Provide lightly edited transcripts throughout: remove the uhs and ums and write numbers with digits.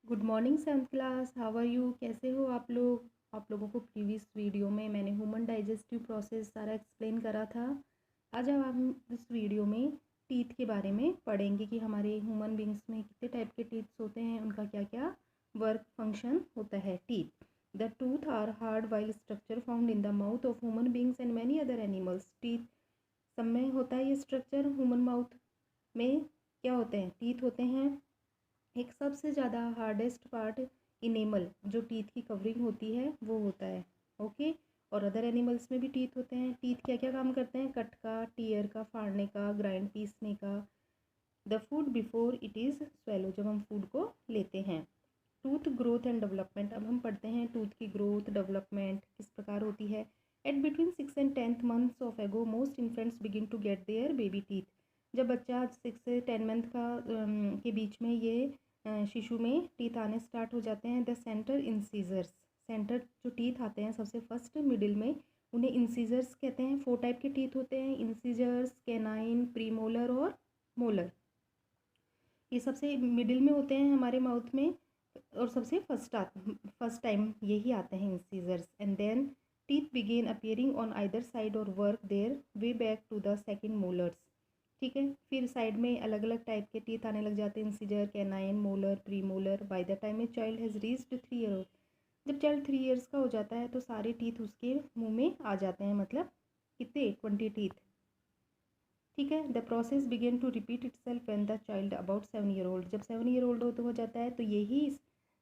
Good morning seventh class, how are you? कैसे हो आप लोग? आप लोगों को प्रीवियस वीडियो में मैंने ह्यूमन डाइजेस्टिव प्रोसेस सारा एक्सप्लेन करा था। आज अब हम इस वीडियो में टीथ के बारे में पढ़ेंगे कि हमारे ह्यूमन बींग्स में कितने टाइप के टीथ्स होते हैं, उनका क्या क्या वर्क फंक्शन होता है। Teeth the tooth are hard while structure found in the mouth of human beings and many other animals. Teeth सब में होता है ये स्ट्रक्चर। ह्यूमन माउथ में क्या होते हैं? टीथ होते हैं। एक सबसे ज़्यादा हार्डेस्ट पार्ट इनेमल, जो टीथ की कवरिंग होती है, वो होता है। ओके। और अदर एनिमल्स में भी टीथ होते हैं। टीथ क्या क्या काम करते हैं? कट का, टीयर का, फाड़ने का, ग्राइंड पीसने का। The food before it is swallow, जब हम फूड को लेते हैं। टूथ ग्रोथ एंड डेवलपमेंट, अब हम पढ़ते हैं टूथ की ग्रोथ डेवलपमेंट किस प्रकार होती है। At between 6 and 10 months of ago most infants begin to get their baby teeth. जब बच्चा 6 से 10 मंथ का के बीच में ये शिशु में टीथ आने स्टार्ट हो जाते हैं। द सेंटर इंसीजर्स, सेंटर जो टीथ आते हैं सबसे फर्स्ट मिडिल में, उन्हें इंसीजर्स कहते हैं। 4 टाइप के टीथ होते हैं: इंसीजर्स, कैनाइन, प्रीमोलर और मोलर। ये सबसे मिडिल में होते हैं हमारे माउथ में, और सबसे फर्स्ट टाइम यही आते हैं incisors. And then teeth began appearing on either side और work their way back to the second molars. ठीक है, फिर साइड में अलग अलग टाइप के टीथ आने लग जाते हैं: incisor, canine, molar, pre molar. By the time a child has reached 3 year old, जब चाइल्ड 3 ईयर्स का हो जाता है तो सारे टीथ उसके मुंह में आ जाते हैं। मतलब कितने? 20 टीथ। ठीक है। The process begin to repeat itself when the child about 7 year old, जब 7 ईयर ओल्ड हो जाता है तो यही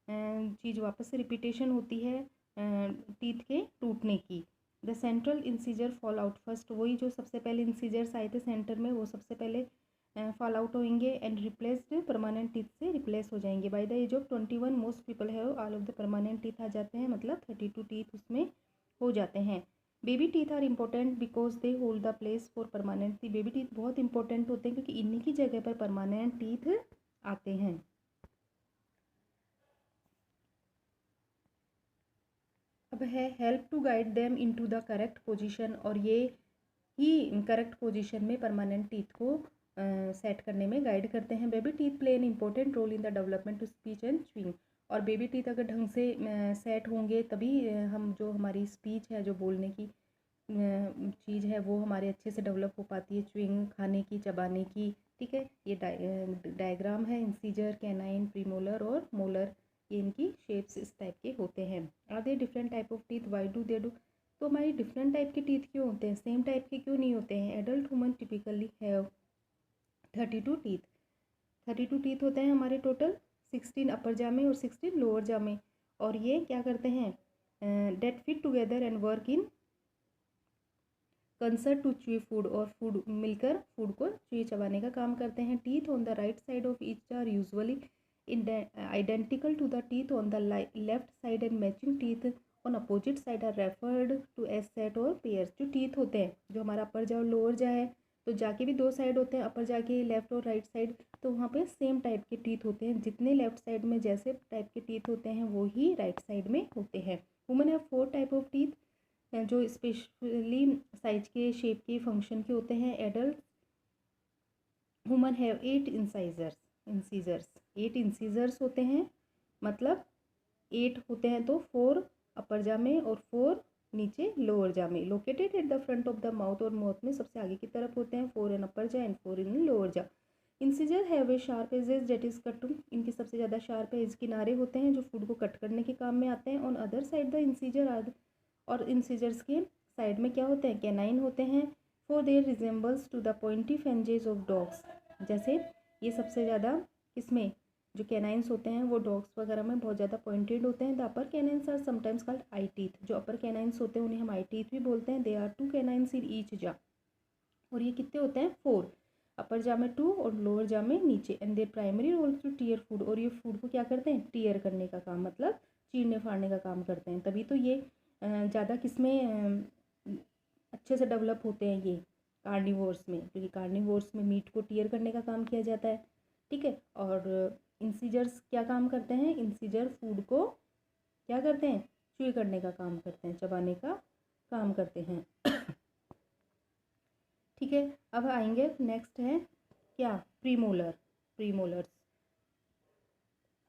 चीज़ वापस से रिपीटेशन होती है टीथ के टूटने की। The central incisor fall out first, वही जो सबसे पहले इंसीजर्स आए थे सेंटर में, वो सबसे पहले फॉल आउट होंगे एंड रिप्लेस्ड परमानेंट टीथ से रिप्लेस हो जाएंगे। By the age of 21 most people have all of the permanent teeth आ जाते हैं, मतलब 32 टीथ उसमें हो जाते हैं। Baby teeth are important because they hold the place for permanent teeth. Baby teeth बहुत इंपॉर्टेंट होते हैं क्योंकि इन्हीं की जगह पर परमानेंट टीथ आते हैं। अब है help to guide them into the correct position, और ये ही करेक्ट पोजीशन में परमानेंट टीथ को सेट करने में गाइड करते हैं। Baby teeth play an important role in the development to speech and chewing, और बेबी टीथ अगर ढंग से सेट होंगे तभी हम जो हमारी स्पीच है, जो बोलने की चीज़ है, वो हमारे अच्छे से डेवलप हो पाती है। च्युइंग, खाने की, चबाने की। ठीक है, ये डायग्राम है इंसीजर, कैनाइन, प्रीमोलर और मोलर। ये इनकी शेप्स इस टाइप के होते हैं। Are they different type of teeth? Why do they do? तो हमारी डिफरेंट टाइप के टीथ क्यों होते हैं? सेम टाइप के क्यों नहीं होते हैं? Adult human typically have 32 teeth. 32 teeth होते हैं हमारे टोटल। 16 अपर जा में और 16 लोअर जा में। और ये क्या करते हैं? That fit together and work in concert to chew food, और फूड मिलकर फूड को च्यू चबाने का काम करते हैं। Teeth on the right side of each are usually identical to the teeth on the left side and matching teeth on opposite side are referred to as set और pairs. जो teeth होते हैं, जो हमारा अपर जा और लोअर जा है, तो जाके भी 2 साइड होते हैं, अपर जाके लेफ्ट और राइट साइड, तो वहाँ पे सेम टाइप के टीथ होते हैं। जितने लेफ्ट साइड में जैसे टाइप के टीथ होते हैं वो ही राइट साइड में होते हैं। Women have 4 type of teeth, जो स्पेशली साइज के, शेप के, फंक्शन के होते हैं। Adult human have 8 incisors 8 incisors होते हैं, मतलब 8 होते हैं, तो 4 अपर जा में और 4 नीचे लोअर जा में। Located at the front of the mouth, और माउथ में सबसे आगे की तरफ होते हैं। 4 in upper jaw and 4 in lower jaw. Incisor have a sharp edges that is cut to, इनके सबसे ज़्यादा शार्प एज किनारे होते हैं जो फूड को कट करने के काम में आते हैं। On other side the incisor are, और इंसीजर्स के साइड में क्या होते हैं? कैनाइन होते हैं। For their resembles to the pointy fangs of dogs, जैसे ये सबसे ज़्यादा इसमें जो कैनाइन्स होते हैं वो डॉग्स वगैरह में बहुत ज़्यादा पॉइंटेड होते हैं। The upper canines are sometimes called eye teeth, जो अपर कैनाइन्स होते हैं उन्हें हम आई टीथ भी बोलते हैं। They are 2 canines in each जा, और ये कितने होते हैं? 4, अपर जा में 2 और लोअर जा में नीचे। And they primary role to tear food, और ये फूड को क्या करते हैं? टीयर करने का काम, मतलब चीरने फाड़ने का काम करते हैं। तभी तो ये ज़्यादा किसमें अच्छे से डेवलप होते हैं? ये कार्निवोर्स में, क्योंकि कार्निवोर्स में मीट को टीयर करने का काम किया जाता है। ठीक है, और इंसीजर्स क्या काम करते हैं? इंसीजर फूड को क्या करते हैं? च्यू करने का काम करते हैं, चबाने का काम करते हैं। ठीक है, अब आएंगे नेक्स्ट है क्या? Premolar. Premolars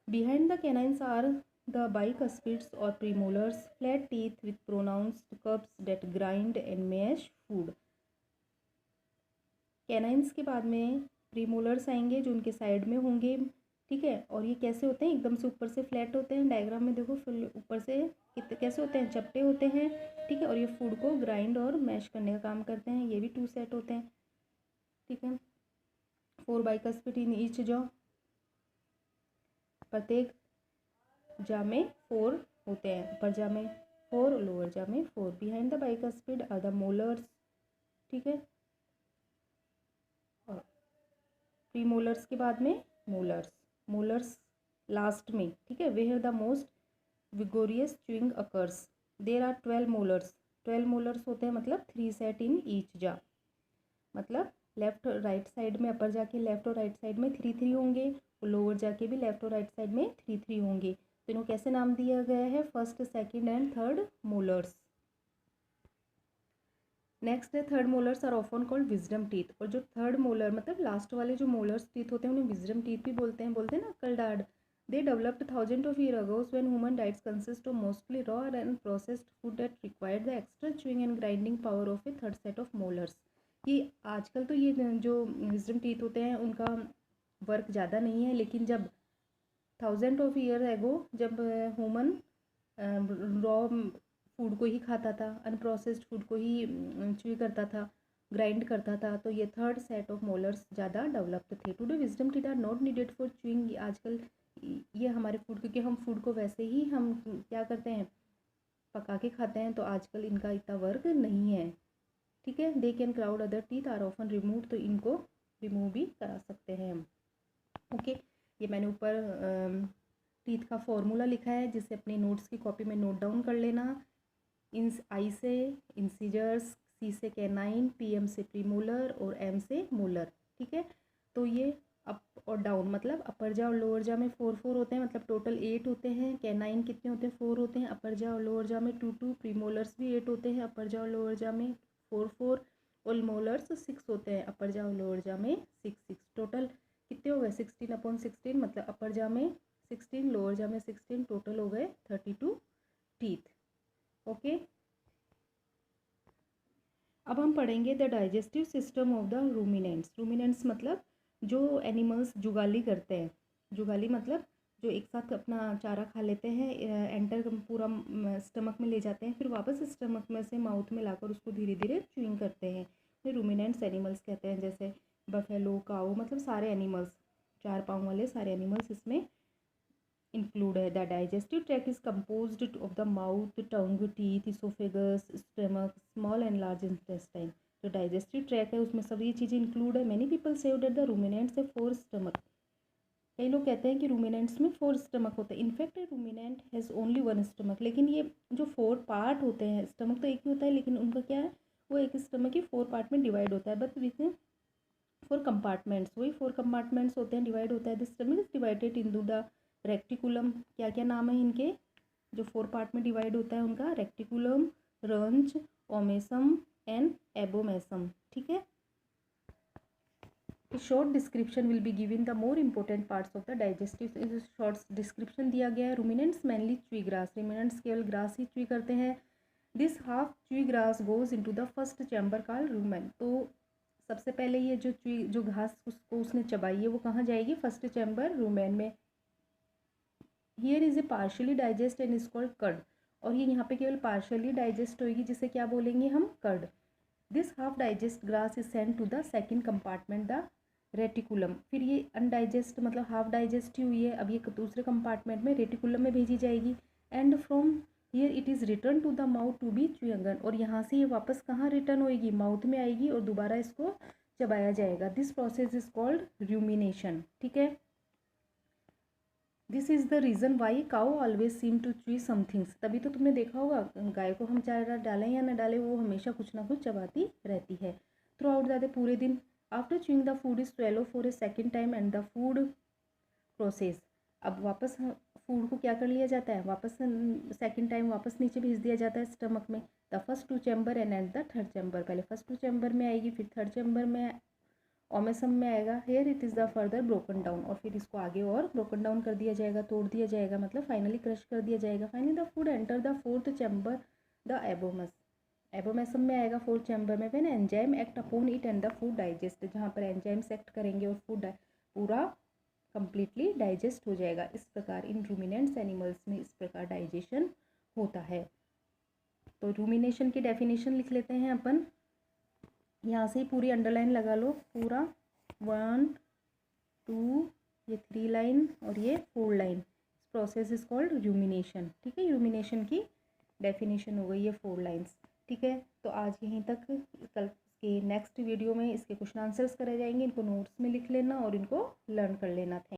Behind the canines are the bicuspids or premolars, flat teeth with pronounced cusps that grind and mash food. Canines के बाद में प्रीमोलर्स आएंगे जो उनके साइड में होंगे, ठीक है। और ये कैसे होते हैं, एकदम से ऊपर से फ्लैट होते हैं, डायग्राम में देखो फुल ऊपर से कैसे होते हैं, चपटे होते हैं, ठीक है। और ये फूड को ग्राइंड और मैश करने का काम करते हैं। ये भी 2 सेट होते हैं, ठीक है। 4 बाइकस्पिड इन ईच जॉ, प्रत्येक जा में 4 होते हैं, अपर जा में 4, लोअर जा में 4। Behind the bicuspid are the molars, ठीक है। और प्रीमोलर्स के बाद में मोलर्स, मोलर्स लास्ट में, ठीक है। Where the most vigorous chewing occurs, there are 12 molars. 12 molars होते हैं, मतलब 3 सेट इन ईच जा, मतलब लेफ्ट और राइट साइड में, अपर जाके लेफ्ट और राइट साइड में 3 होंगे, और लोअर जाके भी लेफ्ट और राइट साइड में 3 होंगे। तो इनको कैसे नाम दिया गया है, first, second and third molars. Next है third molars are often called wisdom teeth. और जो थर्ड मोलर मतलब लास्ट वाले जो मोलर्स टीथ होते हैं उन्हें विजडम टीथ भी बोलते हैं ना, कलडार्ड। They developed thousand of year ago when human diets consist of mostly raw and processed food that required the extra chewing and grinding power of a third set of molars. ये आजकल तो ये जो विजडम टीथ होते हैं उनका work ज़्यादा नहीं है, लेकिन जब थाउजेंड ऑफ ईयर एगो जब ह्यूमन रॉ फूड को ही खाता था, अनप्रोसेस्ड फूड को ही च्यू करता था, ग्राइंड करता था, तो ये थर्ड सेट ऑफ मोलर्स ज़्यादा डेवलप्ड थे। Today wisdom teeth are not needed for chewing. आजकल ये हमारे फूड, क्योंकि हम फूड को वैसे ही हम क्या करते हैं, पका के खाते हैं, तो आजकल इनका इतना वर्क नहीं है, ठीक है। They can crowd other teeth are often remove, तो इनको रिमूव भी करा सकते हैं हम, ओके। ये मैंने ऊपर टीथ का फॉर्मूला लिखा है, जिसे अपनी नोट्स की कॉपी में नोट डाउन कर लेना। इन आई से इंसीजर्स, सी से कैनाइन, पीएम से प्रीमोलर और एम से मोलर, ठीक है। तो ये अप और डाउन, मतलब अपर जा और लोअर जा में 4 होते हैं, मतलब टोटल 8 होते हैं। कैनाइन कितने होते हैं, 4 होते हैं। अपर जा और लोअर जा में 2 प्रीमोलर्स भी 8 होते हैं, अपर जा और लोअर जा में 4 और मोलर्स 6 होते हैं, अपर जा और लोअर जा में 6। टोटल कितने हो गए, 16/16, मतलब अपर जा में 16, लोअर जा में 16, टोटल हो गए 32 टीथ, ओके। अब हम पढ़ेंगे the digestive system of the ruminants. Ruminants मतलब जो एनिमल्स जुगाली करते हैं, जुगाली मतलब जो एक साथ अपना चारा खा लेते हैं, एंटर पूरा स्टमक में ले जाते हैं, फिर वापस स्टमक में से माउथ में लाकर उसको धीरे धीरे च्यूइंग करते हैं, फिर रूमिनेंट्स एनिमल्स कहते हैं। जैसे बफेलो, काऊ, मतलब सारे एनिमल्स, 4 पाँव वाले सारे एनिमल्स इसमें इंक्लूड है। The digestive track is composed of the mouth, tongue, teeth, oesophagus, stomach, small and large intestine. जो डाइजेस्टिव ट्रैक है उसमें सभी चीज़ें इंक्लूड है। Many people save that the ruminants है 4 स्टमक। कई लोग कहते हैं कि रूमिनेंट्स में 4 स्टमक होते हैं। In fact ruminant has only 1 stomach, लेकिन ये जो 4 पार्ट होते हैं, स्टमक तो एक ही होता है, लेकिन उनका क्या है, वो एक स्टमक ही 4 पार्ट में डिवाइड होता है, बट विथ 4 कंपार्टमेंट्स, वही 4 कंपार्टमेंट्स होते हैं, डिवाइड होता है। The stomach is divided in the reticulum. क्या क्या नाम है इनके, जो 4 पार्ट में डिवाइड होता है उनका, रेक्टिकुलम, रंच, ओमेसम एंड एबोमेसम, ठीक है। Short description will be given the more important parts of the digestive. Short description दिया गया है। Ruminants mainly chewy grass, ruminants केवल ग्रास ही च्यूई करते हैं। This half chewy grass goes into the first chamber called rumen. तो सबसे पहले ये जो च्यूई, जो घास उसको उसने चबाई है, वो कहाँ जाएगी, फर्स्ट चैम्बर रूमेन में। Here is a partially digest and is called curd. और ये यहाँ पे केवल पार्शियली डाइजेस्ट होगी, जिसे क्या बोलेंगे हम, curd. This half digest grass is send to the second compartment, the reticulum. फिर ये अनडाइजेस्ट मतलब हाफ डाइजेस्ट ही हुई है, अब ये दूसरे कंपार्टमेंट में रेटिकुलम में भेजी जाएगी। And from here it is return to the mouth to be chewing. और यहाँ से ये वापस कहाँ रिटर्न होएगी, माउथ में आएगी और दोबारा इसको चबाया जाएगा। This process is called rumination, ठीक है। This is the reason why cow always seem to chew somethings. तभी तो तुमने देखा होगा, गाय को हम चारा डालें या ना डालें, वो हमेशा कुछ ना कुछ चबाती रहती है थ्रू आउट द पूरे दिन। After chewing the food is swallow for a second time and the food process. अब वापस फूड को क्या कर लिया जाता है, वापस सेकेंड टाइम वापस नीचे भेज दिया जाता है स्टमक में। The first 2 chamber and the third chamber, पहले फर्स्ट 2 चैम्बर में आएगी, फिर थर्ड चैम्बर में ओमेसम में आएगा here it is the further broken down, और फिर इसको आगे और ब्रोकन डाउन कर दिया जाएगा, तोड़ दिया जाएगा, मतलब फाइनली क्रश कर दिया जाएगा। Finally the food enter the fourth chamber the abomasum. Abomasum में आएगा फोर्थ चैम्बर में, when enzyme act upon it and the food digest, जहाँ पर एंजाइम्स एक्ट करेंगे और फूड पूरा कंप्लीटली डाइजेस्ट हो जाएगा। इस प्रकार इन रूमिनेंट्स एनिमल्स में इस प्रकार डाइजेशन होता है। तो रूमिनेशन की डेफिनेशन लिख लेते हैं अपन, यहाँ से ही पूरी अंडरलाइन लगा लो, पूरा 1 2 ये 3 लाइन और ये 4 लाइन। इस प्रोसेस इज कॉल्ड रूमिनेशन। ठीक है, रूमिनेशन की डेफिनेशन हो गई ये 4 लाइन्स। ठीक है, तो आज यहीं तक। कल के नेक्स्ट वीडियो में इसके क्वेश्चन आंसर्स करे जाएंगे, इनको नोट्स में लिख लेना और इनको लर्न कर लेना। थैंक